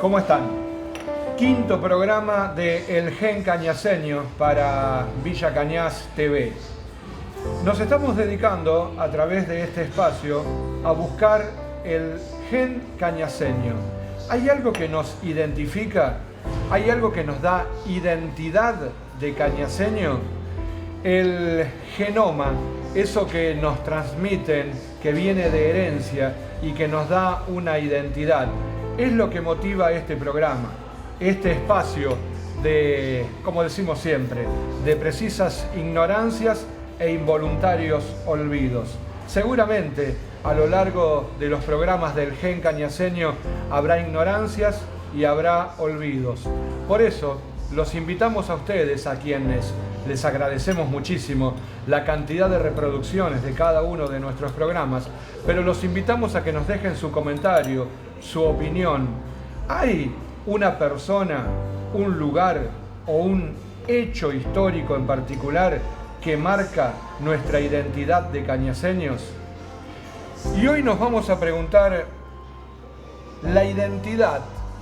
¿Cómo están? Quinto programa de El Gen Cañaseño para Villa Cañas TV. Nos estamos dedicando a través de este espacio a buscar el gen cañaseño. ¿Hay algo que nos identifica? ¿Hay algo que nos da identidad de cañaseño? El genoma, eso que nos transmiten, que viene de herencia y que nos da una identidad, es lo que motiva este programa, este espacio de, como decimos siempre, de precisas ignorancias e involuntarios olvidos. Seguramente a lo largo de los programas del Gen Cañaseño habrá ignorancias y habrá olvidos. Por eso los invitamos a ustedes, a quienes les agradecemos muchísimo la cantidad de reproducciones de cada uno de nuestros programas, pero los invitamos a que nos dejen su comentario, su opinión. ¿Hay una persona, un lugar o un hecho histórico en particular que marca nuestra identidad de cañaseños? Y hoy nos vamos a preguntar la identidad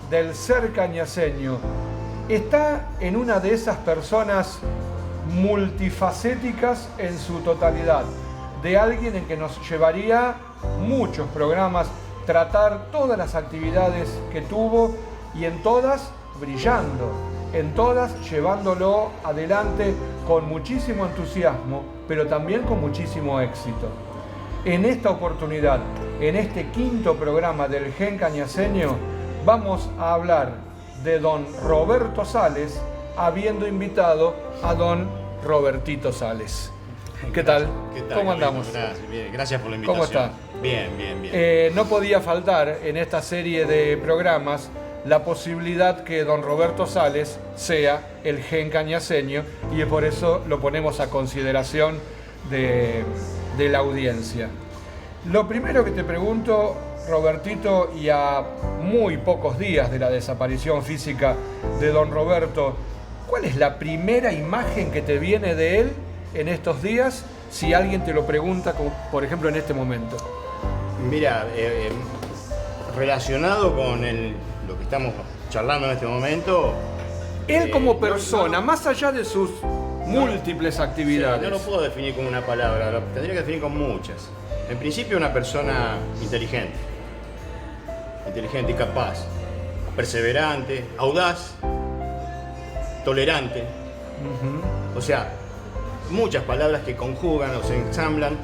del ser cañaseño. ¿Está en una de esas personas multifacéticas en su totalidad? De alguien en que nos llevaría muchos programas tratar todas las actividades que tuvo y en todas brillando, en todas llevándolo adelante con muchísimo entusiasmo, pero también con muchísimo éxito. En esta oportunidad, en este quinto programa del Gen Cañaseño, vamos a hablar de don Roberto Sales, habiendo invitado a don Robertito Sales. ¿Qué tal? ¿Qué tal? ¿Cómo andamos? Gracias, bien, gracias por la invitación. ¿Cómo está? Bien, bien, bien. No podía faltar en esta serie de programas la posibilidad que don Roberto Sales sea el Gen Cañaseño, y por eso lo ponemos a consideración de la audiencia. Lo primero que te pregunto, Robertito, y a muy pocos días de la desaparición física de don Roberto, ¿cuál es la primera imagen que te viene de él en estos días, si alguien te lo pregunta, como por ejemplo en este momento? Mira, relacionado con lo que estamos charlando en este momento... Él como persona, más allá de sus múltiples actividades. No lo puedo definir con una palabra, lo tendría que definir con muchas. En principio, una persona inteligente y capaz, perseverante, audaz, tolerante. O sea, muchas palabras que conjugan o se ensamblan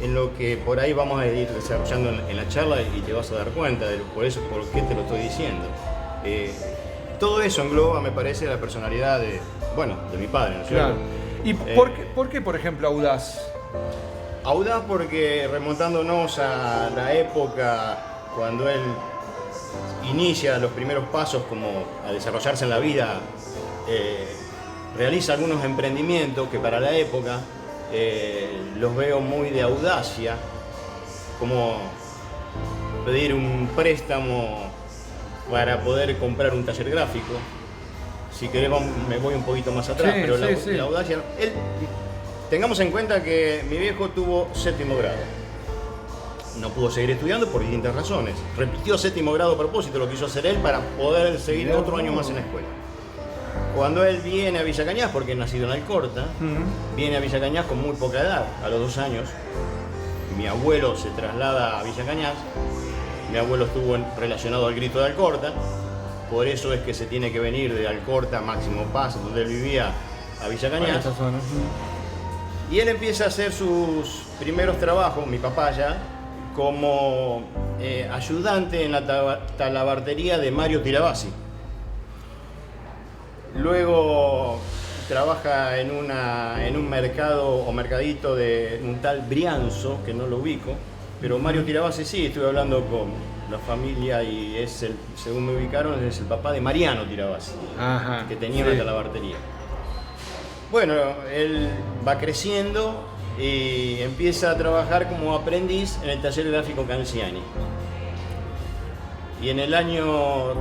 en lo que por ahí vamos a ir desarrollando en la charla, y te vas a dar cuenta de por qué te lo estoy diciendo. Todo eso engloba, me parece, la personalidad de mi padre, ¿no es cierto? Claro. ¿Y por qué, por ejemplo, audaz? Audaz porque, remontándonos a la época cuando él inicia los primeros pasos como a desarrollarse en la vida, realiza algunos emprendimientos que para la época los veo muy de audacia, como pedir un préstamo para poder comprar un taller gráfico. Si querés me voy un poquito más atrás, sí, pero sí. la audacia... Tengamos en cuenta que mi viejo tuvo 7º grado. No pudo seguir estudiando por distintas razones. Repitió 7º grado a propósito, lo quiso hacer él para poder seguir otro año más en la escuela. Cuando él viene a Villa Cañas, porque es nacido en Alcorta, viene a Villa Cañas con muy poca edad, a los 2 años. Mi abuelo se traslada a Villa Cañas. Mi abuelo estuvo relacionado al Grito de Alcorta. Por eso es que se tiene que venir de Alcorta, Máximo Paz, donde él vivía, a Villa Cañas. Y él empieza a hacer sus primeros trabajos, mi papá ya, como ayudante en la talabartería de Mario Tirabassi. Luego trabaja en un mercado o mercadito de un tal Brianzo, que no lo ubico, pero Mario Tirabassi sí, estuve hablando con la familia y según me ubicaron, es el papá de Mariano Tirabassi, que tenía una talabartería. Bueno, él va creciendo y empieza a trabajar como aprendiz en el taller gráfico Canciani. Y en el año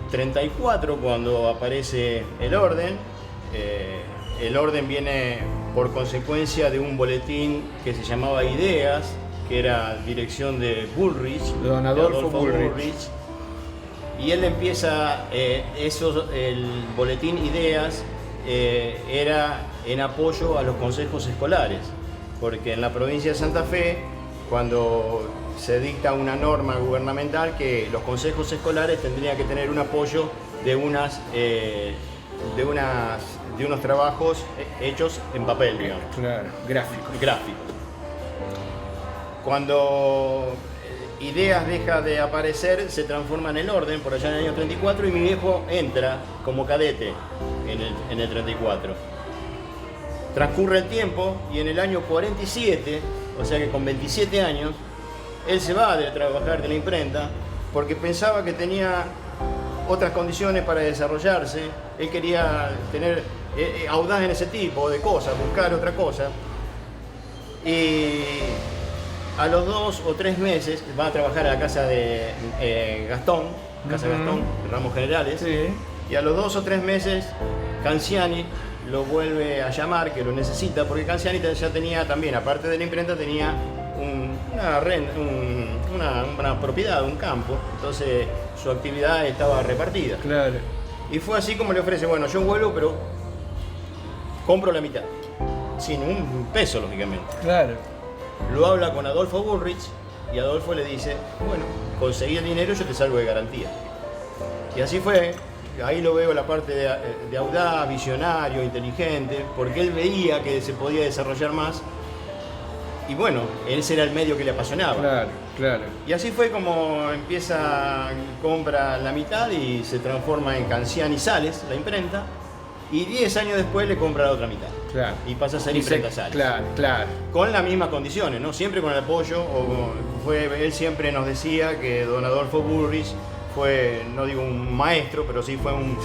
34, cuando aparece el orden viene por consecuencia de un boletín que se llamaba Ideas, que era dirección de Bullrich, de don Adolfo Bullrich. Y él empieza, el boletín Ideas era en apoyo a los consejos escolares, porque en la provincia de Santa Fe, cuando se dicta una norma gubernamental que los consejos escolares tendrían que tener un apoyo de unos trabajos hechos en papel, digamos. Claro, Gráficos. Cuando Ideas deja de aparecer, se transforma en El Orden por allá en el año 34 y mi viejo entra como cadete en el 34. Transcurre el tiempo y en el año 47, o sea que con 27 años, él se va de trabajar de la imprenta porque pensaba que tenía otras condiciones para desarrollarse. Él quería tener audaz en ese tipo de cosas, buscar otra cosa. Y a los 2 o 3 meses va a trabajar a la casa de Gastón, Ramos Generales. Sí. Y a los 2 o 3 meses, Canciani lo vuelve a llamar, que lo necesita, porque Canciani ya tenía también, aparte de la imprenta, tenía una propiedad, un campo. Entonces su actividad estaba repartida. Claro. Y fue así como le ofrece, bueno, yo vuelvo, pero compro la mitad. Sin un peso, lógicamente. Claro. Lo habla con Adolfo Bullrich y Adolfo le dice, bueno, conseguí el dinero, yo te salgo de garantía. Y así fue. Ahí lo veo la parte de audaz, visionario, inteligente, porque él veía que se podía desarrollar más. Y bueno, ese era el medio que le apasionaba. Claro, claro. Y así fue como compra la mitad y se transforma en Canciani Sales, la imprenta, y 10 años después le compra la otra mitad. Claro. Y pasa a ser imprenta Sales. Claro, claro. Con las mismas condiciones, ¿no? Siempre con el apoyo. Él siempre nos decía que don Adolfo Bullrich fue, no digo un maestro, pero sí fue un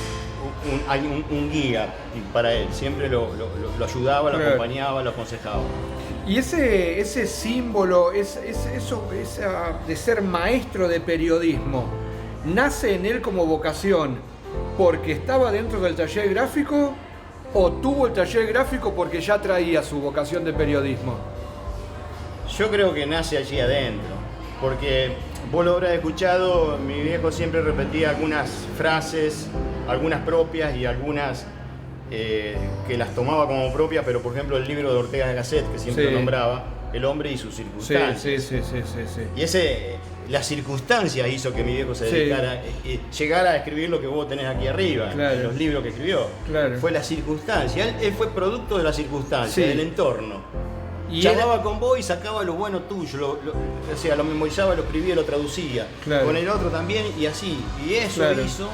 guía para él. Siempre lo ayudaba, lo acompañaba, lo aconsejaba. Y ese símbolo, esa de ser maestro de periodismo, ¿nace en él como vocación porque estaba dentro del taller gráfico o tuvo el taller gráfico porque ya traía su vocación de periodismo? Yo creo que nace allí adentro, porque vos lo habrás escuchado, mi viejo siempre repetía algunas frases, algunas propias y algunas que las tomaba como propias, pero por ejemplo el libro de Ortega y Gasset, que siempre lo nombraba, El hombre y sus circunstancias. Sí. Y la circunstancia hizo que mi viejo se dedicara, llegara a escribir lo que vos tenés aquí arriba, en los libros que escribió. Claro. Fue la circunstancia, él fue producto de la circunstancia, del entorno. Y llamaba con vos y sacaba lo bueno tuyo, lo memorizaba, lo escribía, lo traducía. Claro. Con el otro también y así. Y eso hizo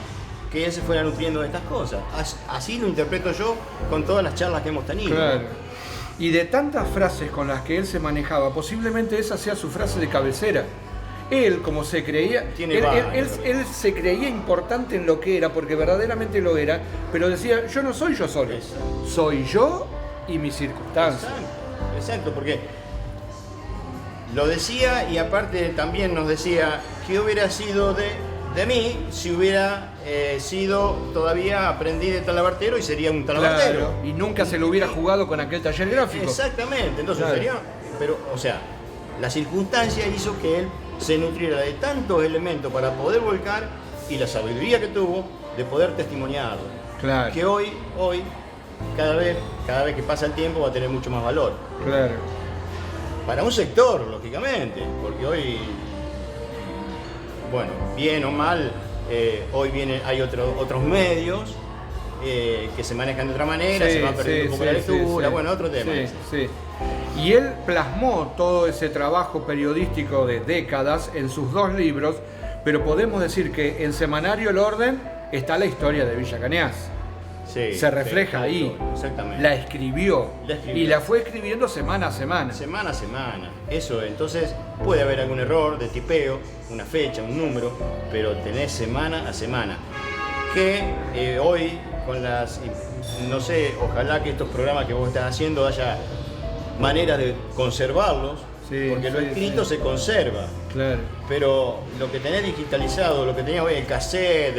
que él se fuera nutriendo de estas cosas. Así lo interpreto yo con todas las charlas que hemos tenido. Claro. Y de tantas frases con las que él se manejaba, posiblemente esa sea su frase de cabecera. Él, como se creía, él se creía importante en lo que era, porque verdaderamente lo era, pero decía, yo no soy yo solo, soy yo y mis circunstancias. Exacto, porque lo decía y aparte también nos decía que hubiera sido de mí si hubiera sido todavía aprendiz de talabartero y sería un talabartero. Claro, y nunca se lo hubiera jugado con aquel taller gráfico. Exactamente, entonces sería, pero o sea, la circunstancia hizo que él se nutriera de tantos elementos para poder volcar y la sabiduría que tuvo de poder testimoniarlo. Claro. Que hoy cada vez que pasa el tiempo va a tener mucho más valor. Claro. Para un sector, lógicamente, porque hoy, bueno, bien o mal, hoy hay otros medios que se manejan de otra manera, se va perdiendo un poco la lectura, bueno, otro tema. Sí. Y él plasmó todo ese trabajo periodístico de décadas en sus 2 libros, pero podemos decir que en Semanario El Orden está la historia de Villa Cañas. Se refleja ahí. Exactamente. La escribió y la fue escribiendo semana a semana. Semana a semana. Eso, entonces puede haber algún error de tipeo, una fecha, un número, pero tenés semana a semana. Que hoy con no sé, ojalá que estos programas que vos estás haciendo haya maneras de conservarlos, porque lo escrito se conserva. Claro. Pero lo que tenés digitalizado, lo que tenía hoy el cassette,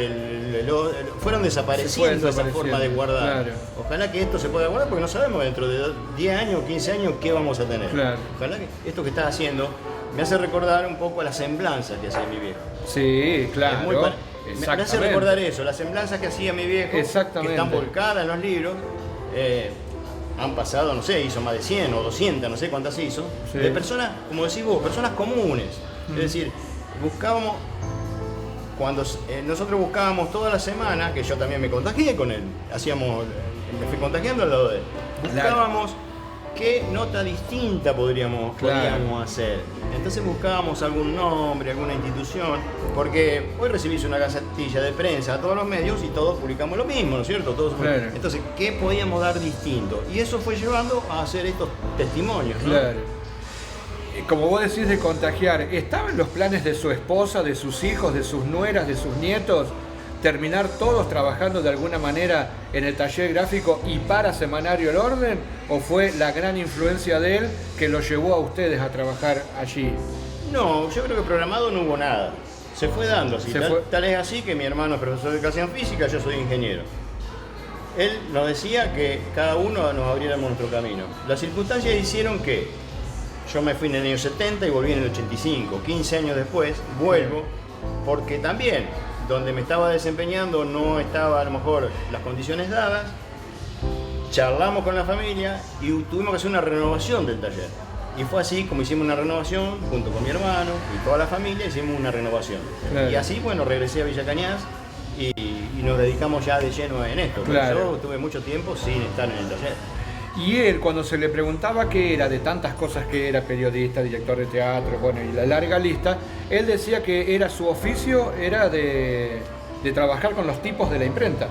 fueron desapareciendo esa forma de guardar. Claro. Ojalá que esto se pueda guardar porque no sabemos dentro de 10 años, 15 años qué vamos a tener. Claro. Ojalá que esto que estás haciendo me hace recordar un poco a la semblanza que hacía mi viejo. Sí, claro. Me hace recordar eso, las semblanzas que hacía mi viejo, que están volcadas en los libros. Han pasado, no sé, hizo más de 100 o 200, no sé cuántas hizo, de personas, como decís vos, personas comunes. Es decir, buscábamos, cuando nosotros buscábamos toda la semana, que yo también me contagié con él, me fui contagiando al lado de él, buscábamos qué nota distinta podríamos hacer. Entonces buscábamos algún nombre, alguna institución, porque hoy recibís una gacetilla de prensa a todos los medios y todos publicamos lo mismo, ¿no es cierto? Entonces, ¿qué podíamos dar distinto? Y eso fue llevando a hacer estos testimonios, ¿no? Claro. Como vos decís de contagiar, ¿estaban los planes de su esposa, de sus hijos, de sus nueras, de sus nietos, terminar todos trabajando de alguna manera en el taller gráfico y para Semanario El Orden? ¿O fue la gran influencia de él que lo llevó a ustedes a trabajar allí? No, yo creo que programado no hubo nada. Se fue dando así. Tal es así que mi hermano es profesor de educación física, yo soy ingeniero. Él nos decía que cada uno nos abriéramos nuestro camino. Las circunstancias hicieron que yo me fui en el año 70 y volví en el 85. 15 años después vuelvo porque también donde me estaba desempeñando no estaba a lo mejor las condiciones dadas. Charlamos con la familia y tuvimos que hacer una renovación del taller. Y fue así como hicimos una renovación, junto con mi hermano y toda la familia, hicimos una renovación. Claro. Y así, bueno, regresé a Villa Cañas y nos dedicamos ya de lleno en esto. Claro. Yo tuve mucho tiempo sin estar en el taller. Y él, cuando se le preguntaba qué era, de tantas cosas que era, periodista, director de teatro, bueno, y la larga lista, él decía que era su oficio, era de trabajar con los tipos de la imprenta.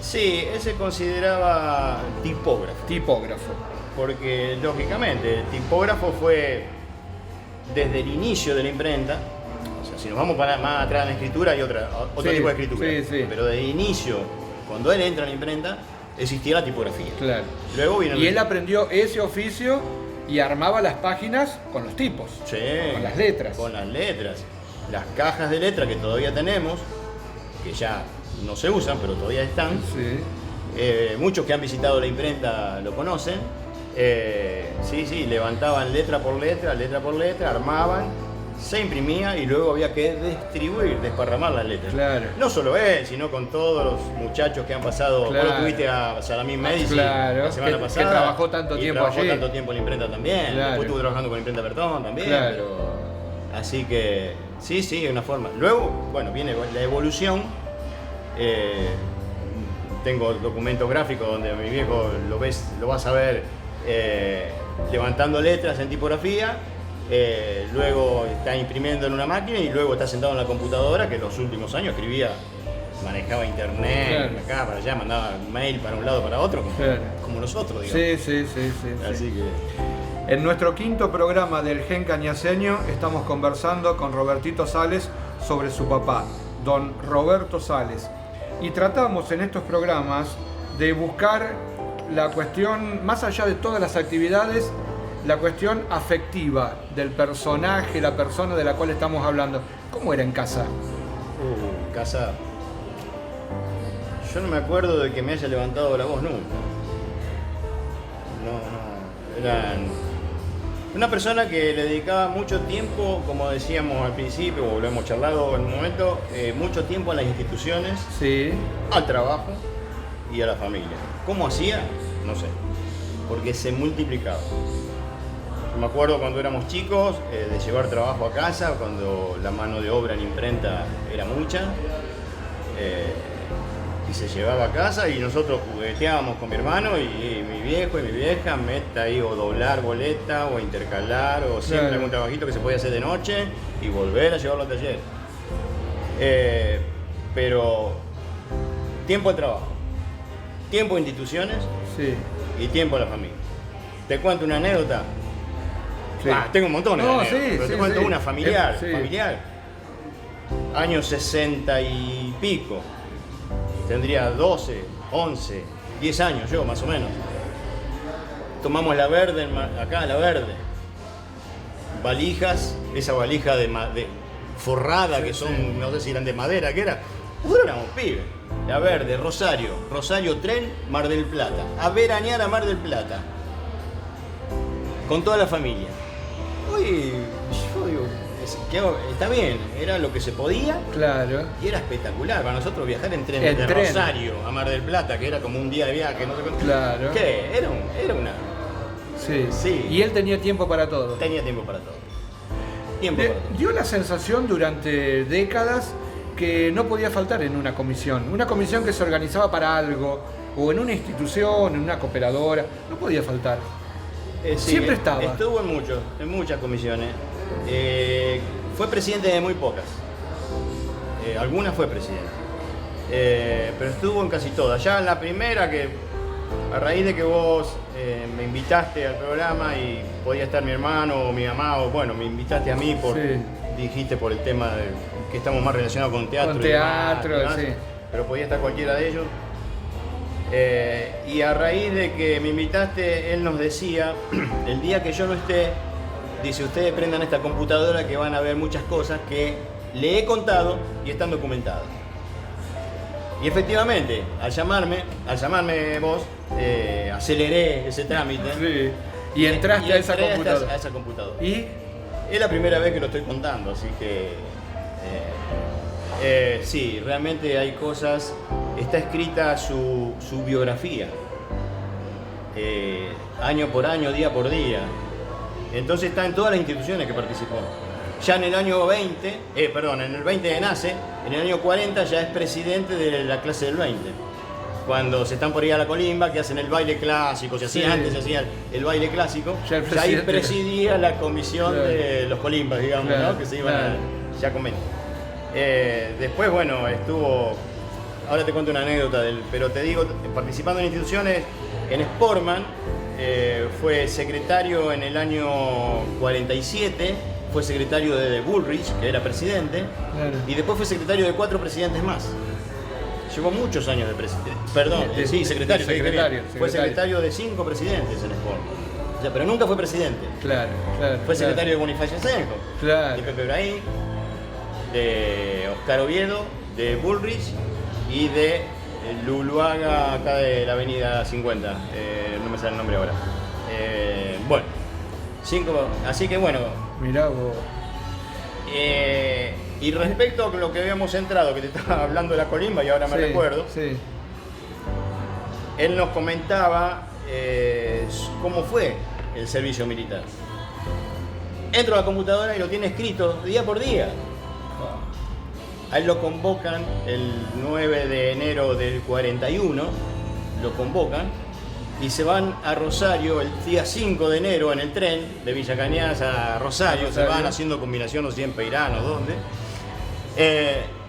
Sí, él se consideraba tipógrafo. Tipógrafo. Porque, lógicamente, el tipógrafo fue desde el inicio de la imprenta. O sea, si nos vamos más atrás en la escritura, hay otro tipo de escritura. Sí. Pero desde el inicio, cuando él entra en la imprenta, existía la tipografía. Claro. Luego vino él aprendió ese oficio y armaba las páginas con los tipos. Sí. Con las letras. Con las letras. Las cajas de letra que todavía tenemos, que ya no se usan, pero todavía están. Sí. Muchos que han visitado la imprenta lo conocen. Levantaban letra por letra, armaban, se imprimía y luego había que distribuir, desparramar las letras. Claro. No solo él, sino con todos los muchachos que han pasado. Claro. Vos lo tuviste a Salamín Medici la semana pasada. Que trabajó tanto tiempo allí. Trabajó tanto tiempo en la imprenta también. Claro. Después estuvo trabajando con la imprenta Bertón también. Claro. Así que sí, una forma. Luego, bueno, viene la evolución. Tengo documentos gráficos donde mi viejo lo vas a ver levantando letras en tipografía, luego está imprimiendo en una máquina y luego está sentado en la computadora, que en los últimos años manejaba internet, claro, acá para allá, mandaba mail para un lado para otro, como nosotros, digamos. Sí. Así que... En nuestro quinto programa del Gen Cañaseño estamos conversando con Robertito Sales sobre su papá, don Roberto Sales. Y tratamos en estos programas de buscar la cuestión, más allá de todas las actividades, la cuestión afectiva del personaje, la persona de la cual estamos hablando. ¿Cómo era en casa? Casa... Yo no me acuerdo de que me haya levantado la voz nunca. No. Eran una persona que le dedicaba mucho tiempo, como decíamos al principio, o lo hemos charlado en un momento, mucho tiempo a las instituciones, sí, al trabajo y a la familia. ¿Cómo hacía? No sé, porque se multiplicaba. Yo me acuerdo cuando éramos chicos de llevar trabajo a casa, cuando la mano de obra en imprenta era mucha, y se llevaba a casa y nosotros jugueteábamos con mi hermano y mi viejo y mi vieja, meta ahí o doblar boleta o intercalar o siempre algún trabajito que se podía hacer de noche y volver a llevarlo al taller. Pero tiempo de trabajo, tiempo de instituciones, sí, y tiempo a la familia. ¿Te cuento una anécdota? Sí. Tengo un montón de anécdotas, pero te cuento una familiar. Años 60 y pico. Tendría 12, 11, 10 años yo, más o menos. Tomamos la Verde, acá la Verde. Valijas, esa valija de forrada, que son, no sé si eran de madera, que era. Éramos pibes. La Verde, Rosario Tren, Mar del Plata. A veranear a Mar del Plata. Con toda la familia. Hoy, yo digo, está bien, era lo que se podía Claro. y era espectacular. Para nosotros viajar en tren En de tren. Rosario a Mar del Plata, que era como un día de viaje, no sé cuánto. Claro. ¿Qué? Era una... Sí. Sí. Y él tenía tiempo para todo. Tenía tiempo para todo. Tiempo para todo. Dio la sensación durante décadas que no podía faltar en una comisión que se organizaba para algo, o en una institución, en una cooperadora, no podía faltar. Sí, Siempre estaba. Estuvo en muchas comisiones. Fue presidente de muy pocas. Algunas fue presidente. Pero estuvo en casi todas. Ya en la primera, que a raíz de que vos me invitaste al programa y podía estar mi hermano o mi mamá, o bueno, me invitaste a mí dijiste por el tema de que estamos más relacionados con teatro. Con y demás, teatro, sí. Pero podía estar cualquiera de ellos. Y a raíz de que me invitaste, él nos decía, el día que yo no esté, dice, ustedes prendan esta computadora que van a ver muchas cosas que le he contado y están documentadas. Y efectivamente, al llamarme vos, aceleré ese trámite. Sí. Y entraste a esa entré computadora. a esa computadora. ¿Y? Es la primera vez que lo estoy contando, así que sí, realmente hay cosas. Está escrita su biografía, año por año, día por día. Entonces está en todas las instituciones que participó. Ya en el año 20, en el 20 nace, en el año 40 ya es presidente de la clase del 20. Cuando se están por ir a la colimba, que hacen el baile clásico, se hacía antes, se hacía el baile clásico, ya ahí presidía la comisión de los colimbas, digamos, ¿no? Que se iban ya a comer. Después, bueno, estuvo, ahora te cuento una anécdota, pero te digo, participando en instituciones, en Sportman, fue secretario en el año 47, fue secretario de Bullrich, que era presidente, y después fue secretario de 4 presidentes más. Llevó muchos años de presidente. Perdón, secretario. Fue secretario de 5 presidentes en Sportman. O sea, pero nunca fue presidente. Claro. Fue secretario de Bonifacio Senco, de Pepe Brahim, de Oscar Oviedo, de Bullrich y de Luluaga, acá de la avenida 50. No me sale el nombre ahora. Bueno, 5, así que bueno. Mirá vos. Y respecto a lo que habíamos entrado, que te estaba hablando de la colimba y ahora me recuerdo, él nos comentaba cómo fue el servicio militar. Entro a la computadora y lo tiene escrito día por día. A él lo convocan el 9 de enero del 41, lo convocan y se van a Rosario el día 5 de enero en el tren de Villa Cañas a Rosario, se van haciendo combinación, no sé si en Peirán o dónde.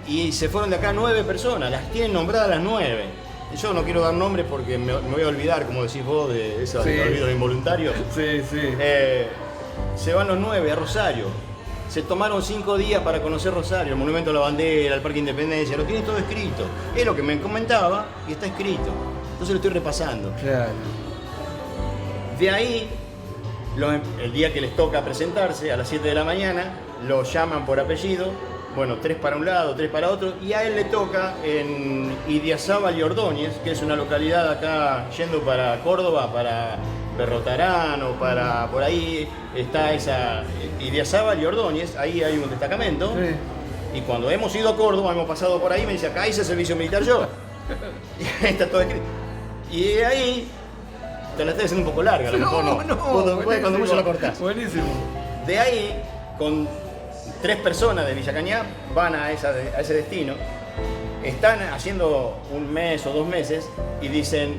Y se fueron de acá 9 personas, las tienen nombradas las 9. Yo no quiero dar nombres porque me voy a olvidar, como decís vos, de esos olvidos involuntarios. Se van los 9 a Rosario. Se tomaron 5 días para conocer Rosario, el Monumento a la Bandera, el Parque Independencia, lo tiene todo escrito. Es lo que me comentaba y está escrito. Entonces lo estoy repasando. Claro. De ahí, el día que les toca presentarse, a las 7 de la mañana, lo llaman por apellido. Bueno, 3 para un lado, 3 para otro, y a él le toca en Idiazábal y Ordóñez, que es una localidad acá yendo para Córdoba, para Perrotarán o para por ahí está esa Idiazábal y Ordóñez, ahí hay un destacamento. Y cuando hemos ido a Córdoba, hemos pasado por ahí, me dice, acá hice servicio militar yo. Y está todo escrito. Y de ahí, te la estoy haciendo un poco larga, a lo mejor no. Cuando mucho la cortás. Buenísimo. De ahí, con 3 personas de Villa Cañas van a ese destino, están haciendo un mes o 2 meses y dicen,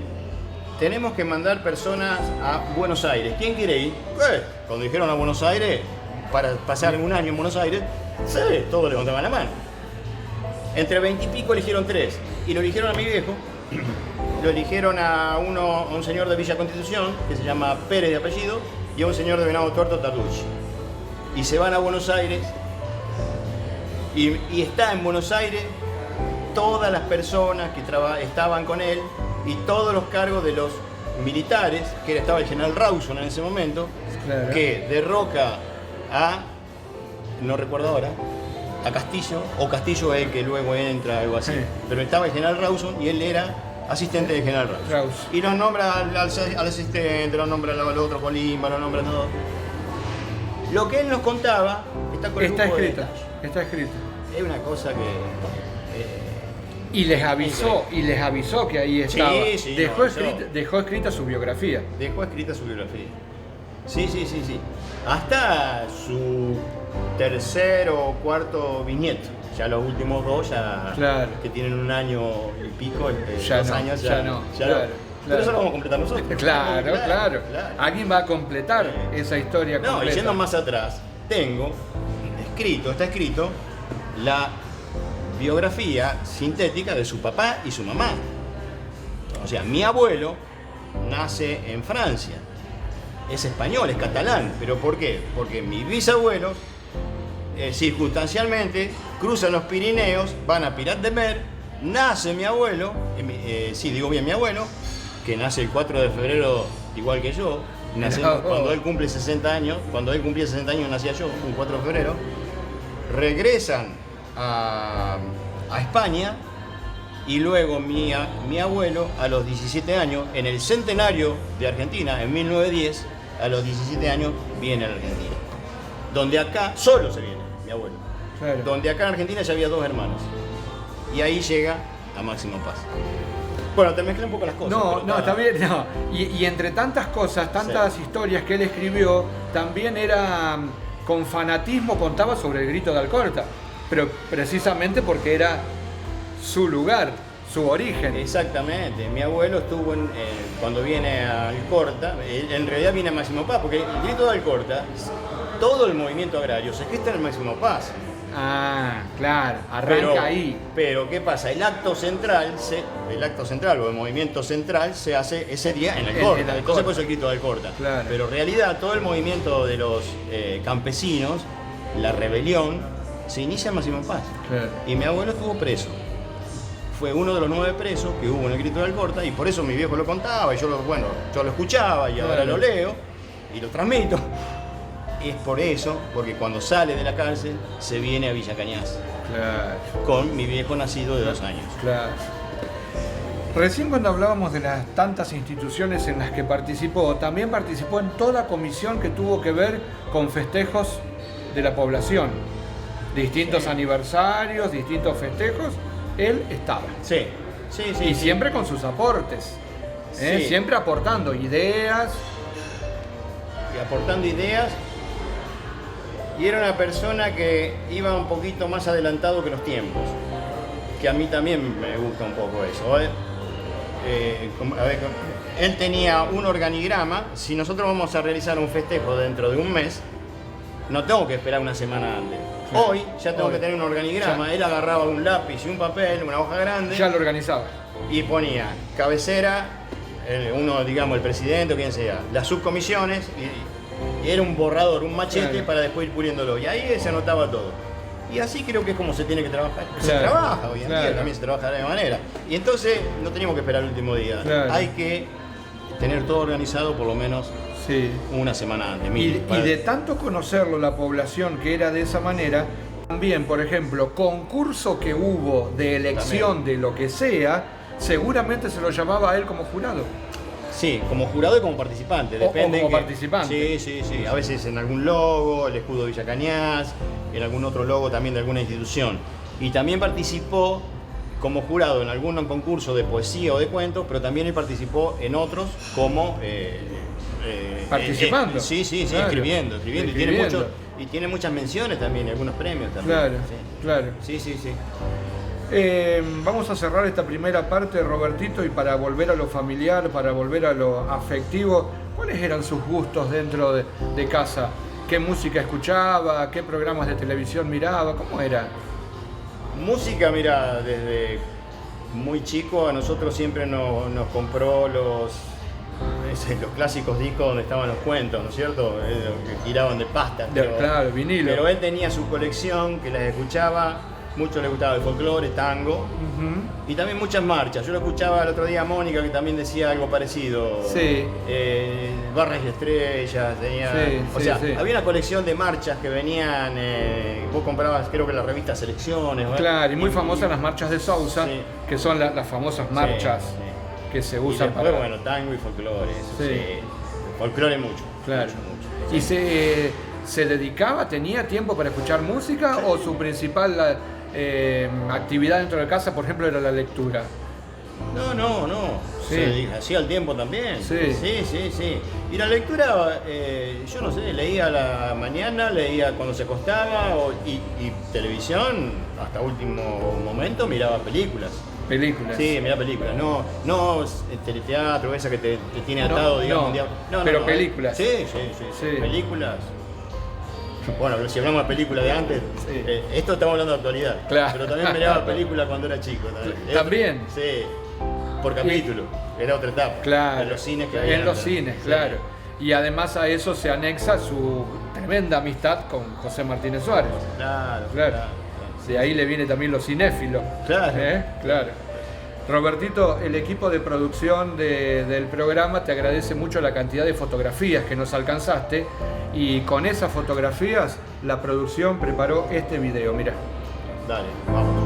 tenemos que mandar personas a Buenos Aires. ¿Quién quiere ir? Cuando dijeron a Buenos Aires, para pasar un año en Buenos Aires, todos levantaban la mano. Entre 20 y pico eligieron 3 y lo eligieron a mi viejo, lo eligieron a un señor de Villa Constitución, que se llama Pérez de apellido, y a un señor de Venado Tuerto, Tarducci. Y se van a Buenos Aires. Y está en Buenos Aires todas las personas que estaban con él y todos los cargos de los militares, que estaba el general Rawson en ese momento, que derroca a, no recuerdo ahora, a Castillo, o Castillo es el que luego entra, algo así. Pero estaba el general Rawson y él era asistente del general Rawson. Y los nombra al asistente, los nombra al otro colimba, los nombra todo. Lo que él nos contaba está con Está lujo de escrito, detalle. está escrito. Es una cosa que... Y les avisó que ahí estaba. Sí, Dejó escrita su biografía. dejó escrita su biografía. Sí. Hasta su tercer o cuarto bisnieto. Ya los últimos dos, Claro. que tienen un año y pico, Ya 2 no, años, ya no. Pero Claro. eso lo vamos a completar nosotros. Claro. Alguien va a completar esa historia No, completa. y yendo más atrás, está escrito la biografía sintética de su papá y su mamá. O sea, mi abuelo nace en Francia. Es español, es catalán. ¿Pero por qué? Porque mis bisabuelos, circunstancialmente, cruzan los Pirineos, van a Pirat de Mer, nace mi abuelo, mi abuelo, que nace el 4 de febrero igual que yo. Cuando él cumple 60 años, cuando él cumplía 60 años nacía yo, un 4 de febrero. Regresan a España y luego mi abuelo a los 17 años, en el centenario de Argentina, en 1910, a los 17 años viene a la Argentina. Donde acá, solo se viene mi abuelo. Claro. Donde acá en Argentina ya había 2 hermanos. Y ahí llega a Máximo Paz. Bueno, te mezclé un poco las cosas. No, está bien, no. Y entre tantas cosas, tantas historias que él escribió, también era con fanatismo, contaba sobre el Grito de Alcorta, pero precisamente porque era su lugar, su origen. Exactamente. Mi abuelo estuvo cuando viene a Alcorta, en realidad viene a Máximo Paz, porque el Grito de Alcorta, todo el movimiento agrario se gesta en el Máximo Paz. Ah, claro, arranca ahí. Pero ¿qué pasa? El acto central o el movimiento central se hace ese día en Alcorta. Entonces pues el Grito de Alcorta. Claro. Pero en realidad todo el movimiento de los campesinos, la rebelión, se inicia en Máximo Paz. Claro. Y mi abuelo estuvo preso. Fue uno de los 9 presos que hubo en el Grito de Alcorta, y por eso mi viejo lo contaba y yo lo escuchaba y ahora lo leo y lo transmito. Es por eso, porque cuando sale de la cárcel se viene a Villa Cañas. Claro. Con mi viejo nacido de 2 años. Claro. Recién cuando hablábamos de las tantas instituciones en las que participó, también participó en toda comisión que tuvo que ver con festejos de la población. Distintos aniversarios, distintos festejos, él estaba. Sí. Y siempre con sus aportes. Sí. Siempre aportando ideas. Y aportando ideas. Y era una persona que iba un poquito más adelantado que los tiempos. Que a mí también me gusta un poco eso. Él tenía un organigrama. Si nosotros vamos a realizar un festejo dentro de un mes, no tengo que esperar una semana antes. Hoy ya tengo que tener un organigrama. Él agarraba un lápiz y un papel, una hoja grande. Ya lo organizaba. Y ponía cabecera, el presidente o quien sea, las subcomisiones, y era un borrador, un machete, claro, para después ir puliéndolo. Y ahí se anotaba todo. Y así creo que es como se tiene que trabajar. Claro, se trabaja hoy en claro, día, también se trabaja de la misma manera. Y entonces no teníamos que esperar el último día. Claro. Hay que tener todo organizado por lo menos Sí. una semana antes. Y de tanto conocerlo, la población que era de esa manera, también, por ejemplo, concurso que hubo de elección También. de lo que sea, seguramente se lo llamaba a él como jurado. Sí, como jurado y como participante. O Depende como participante. Sí. A veces en algún logo, el escudo de Villa Cañas, en algún otro logo también de alguna institución. Y también participó como jurado en algún concurso de poesía o de cuentos, pero también él participó en otros como... Participando. Sí, Claro. escribiendo. Escribiendo. Y tiene muchas menciones también, algunos premios también. Claro. Sí. Vamos a cerrar esta primera parte, Robertito, y para volver a lo familiar, para volver a lo afectivo, ¿cuáles eran sus gustos dentro de casa? ¿Qué música escuchaba? ¿Qué programas de televisión miraba? ¿Cómo era? Música, mira, desde muy chico a nosotros siempre nos compró los clásicos discos donde estaban los cuentos, ¿no es cierto? Que giraban de pasta. Claro, vinilo. Pero él tenía su colección que las escuchaba, mucho le gustaba el folclore, tango, y también muchas marchas. Yo lo escuchaba el otro día a Mónica, que también decía algo parecido. Sí. Barras y estrellas, tenía... Sí. Había una colección de marchas que venían, vos comprabas, creo que la revista Selecciones. ¿verdad? Claro, y muy famosas las marchas de Sousa, Sí. que son las famosas marchas que se usan y después, para... tango y folclore. Sí. Folclore mucho. Claro. Mucho. Y ¿se dedicaba, tenía tiempo para escuchar música o su principal actividad dentro de casa, por ejemplo, era la lectura? No. Sí. Hacía el tiempo también. Sí. Sí. Y la lectura, yo no sé, leía a la mañana, leía cuando se acostaba y televisión, hasta último momento miraba películas. Películas. Sí, miraba películas. No teleteatro, esa que te tiene atado, digamos. Pero películas. Sí. Películas. Bueno, si hablamos de películas de antes, Sí. Esto estamos hablando de actualidad. Claro. Pero también miraba películas cuando era chico. ¿También? Sí, por capítulo. Era otra etapa. Claro. En los cines que había. En los cines, Sí. claro. Y además a eso se anexa su tremenda amistad con José Martínez Suárez. Claro. De ahí le viene también los cinéfilos. Claro. Claro. Robertito, el equipo de producción del programa te agradece mucho la cantidad de fotografías que nos alcanzaste y con esas fotografías la producción preparó este video. Mira. Dale, vamos.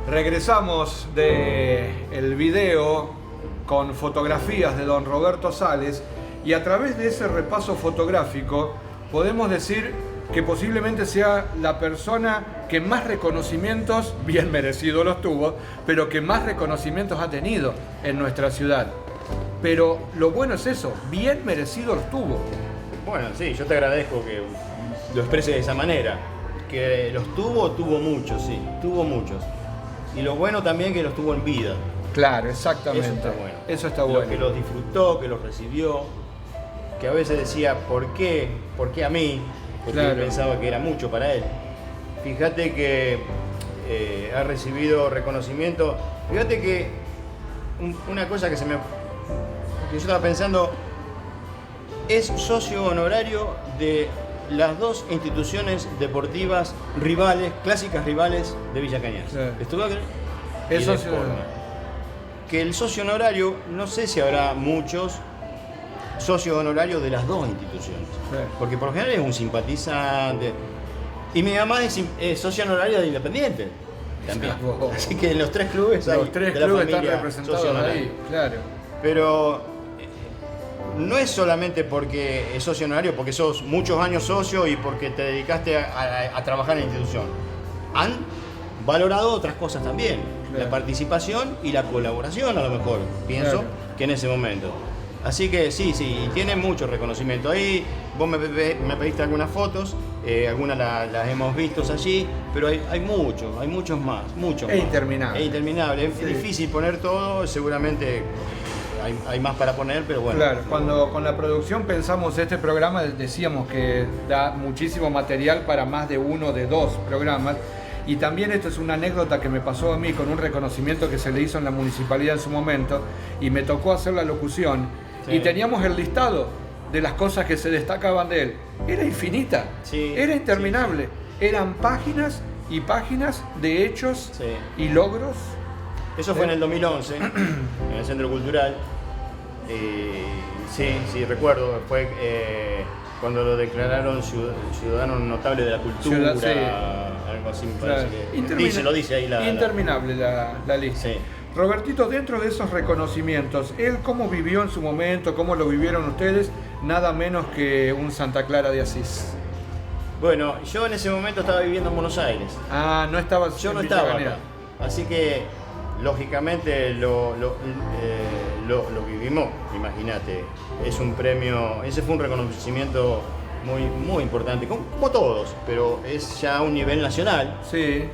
Regresamos del video con fotografías de don Roberto Sales y a través de ese repaso fotográfico podemos decir que posiblemente sea la persona que más reconocimientos, bien merecidos los tuvo, pero que más reconocimientos ha tenido en nuestra ciudad. Pero lo bueno es eso, bien merecidos los tuvo. Bueno, sí, yo te agradezco que lo expreses de esa manera. Que los tuvo muchos, sí, tuvo muchos. Y lo bueno también que los tuvo en vida. Claro, exactamente. Eso está bueno. Eso está bueno. Que los disfrutó, que los recibió, que a veces decía, ¿por qué? ¿Por qué a mí? Porque Claro. él pensaba que era mucho para él. Fíjate que ha recibido reconocimiento. Fíjate que una cosa que yo estaba pensando, es socio honorario de las dos instituciones deportivas rivales, clásicas rivales de Villa Cañas. Sí. Estudiantes y Es de socio Sporting. Que el socio honorario, no sé si habrá muchos socios honorarios de las dos instituciones. Sí. Porque por lo general es un simpatizante. Y mi mamá es socio honorario de Independiente. También. Oh. Así que en los tres clubes Los tres de la clubes están familia representados socio honorario. ahí, claro. Pero no es solamente porque es socio honorario, porque sos muchos años socio y porque te dedicaste a trabajar en la institución. Han valorado otras cosas también. Claro. La participación y la colaboración, a lo mejor, pienso, Claro. que en ese momento. Así que sí, y tiene mucho reconocimiento. Ahí vos me pediste algunas fotos, algunas las hemos visto allí, pero hay muchos más, muchos Es más. interminable. Es interminable, es Sí. difícil poner todo, seguramente hay más para poner, pero bueno. Claro, cuando con la producción pensamos este programa, decíamos que da muchísimo material para más de uno, de dos programas. Y también esto es una anécdota que me pasó a mí con un reconocimiento que se le hizo en la municipalidad en su momento, y me tocó hacer la locución, Sí. y teníamos el listado de las cosas que se destacaban de él. Era infinita, Sí, era interminable. Eran páginas y páginas de hechos Sí. y logros. Eso fue en el 2011, en el Centro Cultural. Sí, recuerdo, fue cuando lo declararon ciudadano notable de la cultura, Sí. algo así me parece que Intermina- lo dice ahí interminable la lista. Sí. Robertito, dentro de esos reconocimientos, ¿él cómo vivió en su momento? ¿Cómo lo vivieron ustedes? Nada menos que un Santa Clara de Asís. Bueno, yo en ese momento estaba viviendo en Buenos Aires. Ah, no estaba Yo en no Villa estaba Cañas. acá. Así que, lógicamente, lo vivimos, imagínate. Es un premio, ese fue un reconocimiento muy importante, como todos, pero es ya a un nivel nacional. Sí,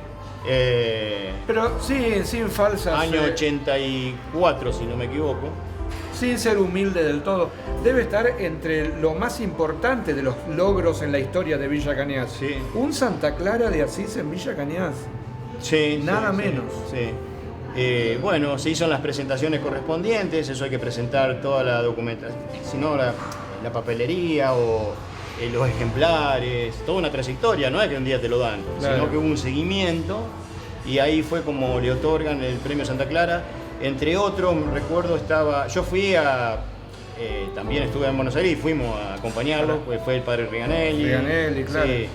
pero sí, sin falsas. Año 84, si no me equivoco. Sin ser humilde del todo. Debe estar entre lo más importante de los logros en la historia de Villa Cañas. Sí. Un Santa Clara de Asís en Villa Cañas. Sí, Nada sí, menos. Sí. Bueno, se hizo las presentaciones correspondientes, eso hay que presentar toda la documentación, si no la papelería o los ejemplares, toda una trayectoria, no es que un día te lo dan, Claro. sino que hubo un seguimiento y ahí fue como le otorgan el premio Santa Clara. Entre otros, recuerdo yo fui también estuve en Buenos Aires y fuimos a acompañarlo, pues fue el padre Riganelli. Riganelli, claro. Sí.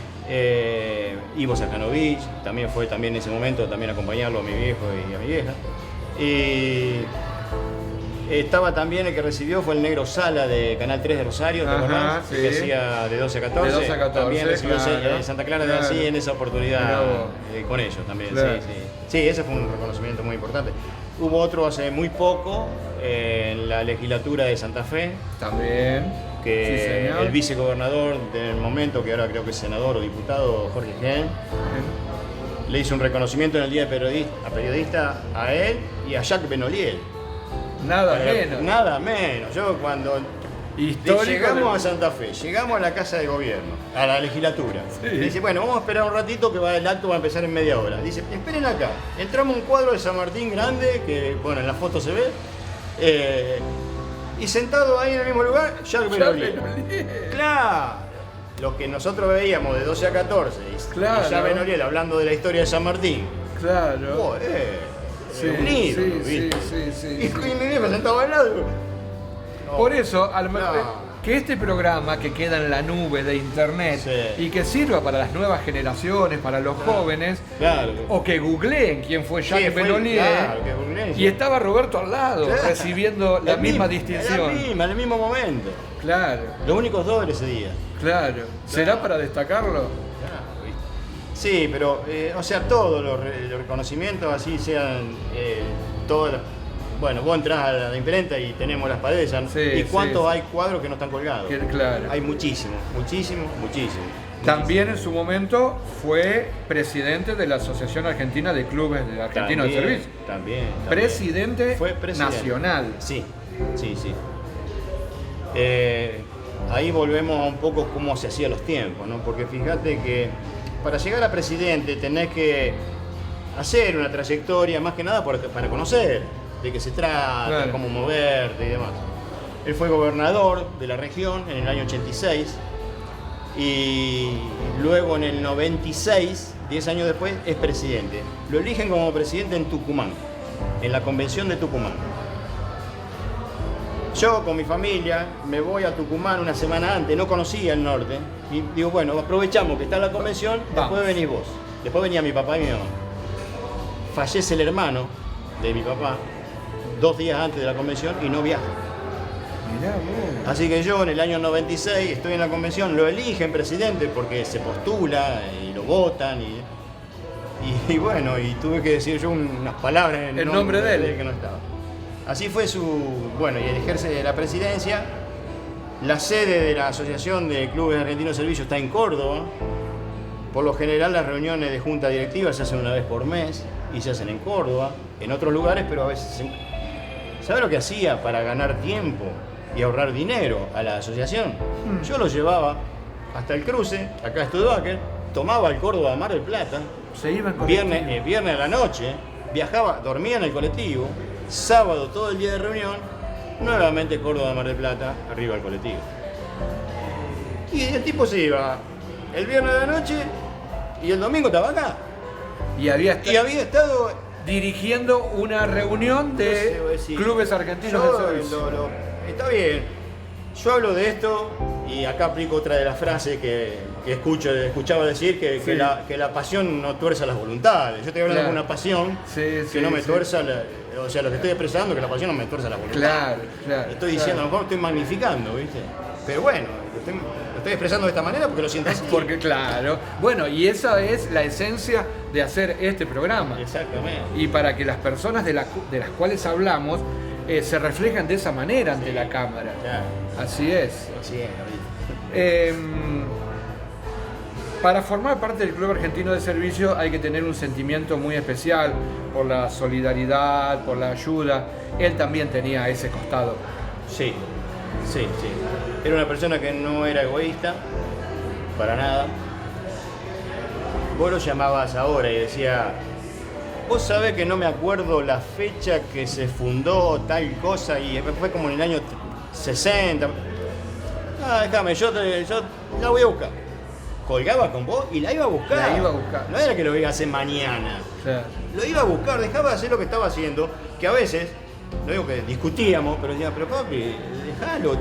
Ivo Sarkanovich, también fue en ese momento también acompañarlo a mi viejo y a mi vieja. Y estaba también el que recibió fue el Negro Sala de Canal 3 de Rosario, ¿te Ajá, acordás? sí. Que hacía de 12 a 14. De 12 a 14, también recibió claro. Santa Clara de Claro. Asís en esa Mirá oportunidad vos. con ellos también. Claro. Sí, sí. Sí, ese fue un reconocimiento muy importante. Hubo otro hace muy poco en la legislatura de Santa Fe, También. que Sí, señor. el vicegobernador del momento, que ahora creo que es senador o diputado, Jorge Gen, le hizo un reconocimiento en el Día de periodista a él y a Jacques Benoliel. Nada menos. Nada menos. Yo cuando Histórico llegamos de- a Santa Fe, llegamos a la Casa de Gobierno, a la legislatura. Sí. Dice, bueno, vamos a esperar un ratito que el acto va a empezar en media hora. Dice, esperen acá. Entramos a un cuadro de San Martín grande, que bueno, en la foto se ve. Y sentado ahí en el mismo lugar, Jacques Benoliel. Claro, lo que nosotros veíamos de 12 a 14, y Claro. Jacques Benoliel hablando de la historia de San Martín. Claro. Sí, Un ídolo, sí, ¿viste? sí, sí, Y sí. mi viejo sentado al lado. No. Por eso, No. que este programa que queda en la nube de internet Sí. y que sirva para las nuevas generaciones, para los jóvenes, Claro. o que googleen quién fue Jacques fue? Benoliel, Claro, que googleen. y estaba Roberto al lado, Claro. recibiendo la misma distinción. En el mismo momento. Claro, Los únicos dos ese día. claro. ¿Será para destacarlo? Claro, ¿viste? Sí, pero, o sea, todos los reconocimientos, así sean todas las. Bueno, vos entrás a la imprenta y tenemos las paredes. Sí, ¿Y cuántos sí. hay cuadros que no están colgados? Claro. Hay muchísimos. También en su momento fue presidente de la Asociación Argentina de Clubes de Argentinos de Servicio. También. Presidente, Fue presidente nacional. Sí. Ahí volvemos a un poco cómo se hacían los tiempos, ¿no? Porque fíjate que para llegar a presidente tenés que hacer una trayectoria, más que nada para conocer de qué se trata, Claro. cómo moverte y demás. Él fue gobernador de la región en el año 86 y luego en el 96, 10 años después, es presidente. Lo eligen como presidente en Tucumán, en la convención de Tucumán. Yo con mi familia me voy a Tucumán una semana antes, no conocía el norte, y digo, bueno, aprovechamos que está la convención, Vamos. después venís vos. Después venía mi papá y mi mamá. Fallece el hermano de mi papá 2 días antes de la convención y no viaja. Mirá vos. Así que yo en el año 96 estoy en la convención, lo eligen presidente porque se postula y lo votan y bueno, y tuve que decir yo unas palabras en El nombre de él. que no estaba. Así fue bueno, y él ejerce la presidencia. La sede de la Asociación de Clubes Argentinos de Servicio está en Córdoba. Por lo general las reuniones de junta directiva se hacen una vez por mes y se hacen en Córdoba, en otros lugares, pero a veces ¿Sabe lo que hacía para ganar tiempo y ahorrar dinero a la asociación? Yo lo llevaba hasta el cruce, acá a Studebaker, tomaba el Córdoba a Mar del Plata, Se iba en colectivo. viernes a la noche, viajaba, dormía en el colectivo, sábado todo el día de reunión, nuevamente Córdoba a Mar del Plata, arriba del colectivo. Y el tipo se iba el viernes de la noche y el domingo estaba acá. Y había estado dirigiendo una reunión No sé, de voy a decir, clubes argentinos yo de servicio. está bien. Yo hablo de esto y acá aplico otra de las frases que escuchaba decir que Sí. la pasión no tuerza las voluntades. Yo estoy hablando Claro. con una pasión Sí, que sí, no me sí. tuerza, o sea, lo que estoy expresando que la pasión no me tuerza las voluntades. Claro. Estoy diciendo, a lo mejor estoy magnificando, ¿viste? Pero bueno, lo estoy expresando de esta manera porque lo siento así. Porque claro, bueno, y esa es la esencia de hacer este programa. Exactamente. Y para que las personas de las cuales hablamos se reflejan de esa manera ante la cámara. Claro. Así es. Así es, Para formar parte del Club Argentino de Servicio hay que tener un sentimiento muy especial por la solidaridad, por la ayuda. Él también tenía ese costado. Sí. Era una persona que no era egoísta, para nada. Vos lo llamabas ahora y decía, vos sabés que no me acuerdo la fecha que se fundó tal cosa y fue como en el año 60. Déjame, yo la voy a buscar. Colgaba con vos y la iba a buscar. La iba a buscar. No era que lo iba a hacer mañana. Claro. Lo iba a buscar, dejaba de hacer lo que estaba haciendo, que a veces, no digo que discutíamos, pero decía, pero papi, dejalo,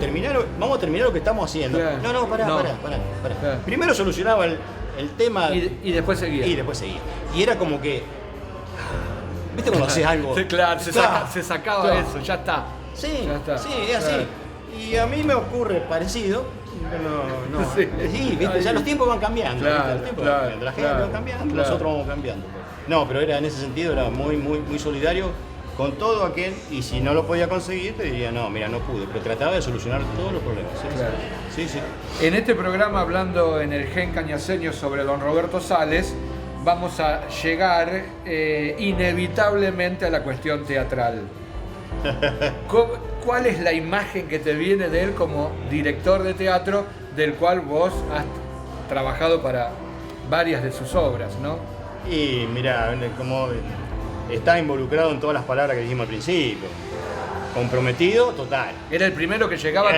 vamos a terminar lo que estamos haciendo. Claro. No, pará. Claro. Primero solucionaba el tema Y después seguía. y después seguía. Y era como que, ¿viste cuando haces algo? Sí, claro, se sacaba Claro. eso, ya está. Sí, Ya está. sí, es así. Claro. Y a mí me ocurre parecido. No. Sí. Sí, ¿viste? Ya los tiempos van cambiando. Claro, ¿viste? Los tiempos claro, van cambiando. La gente claro, va cambiando, claro. nosotros vamos cambiando. No, pero era en ese sentido, era muy solidario con todo aquel, y si no lo podía conseguir, te diría, no, mira, no pude, pero trataba de solucionar todos los problemas. Claro. Sí. En este programa, hablando en el Gen Cañaseño sobre don Roberto Sales, vamos a llegar inevitablemente a la cuestión teatral. ¿Cuál es la imagen que te viene de él como director de teatro, del cual vos has trabajado para varias de sus obras, ¿no? Y mira, como está involucrado en todas las palabras que dijimos al principio. Comprometido, total. Era el primero que llegaba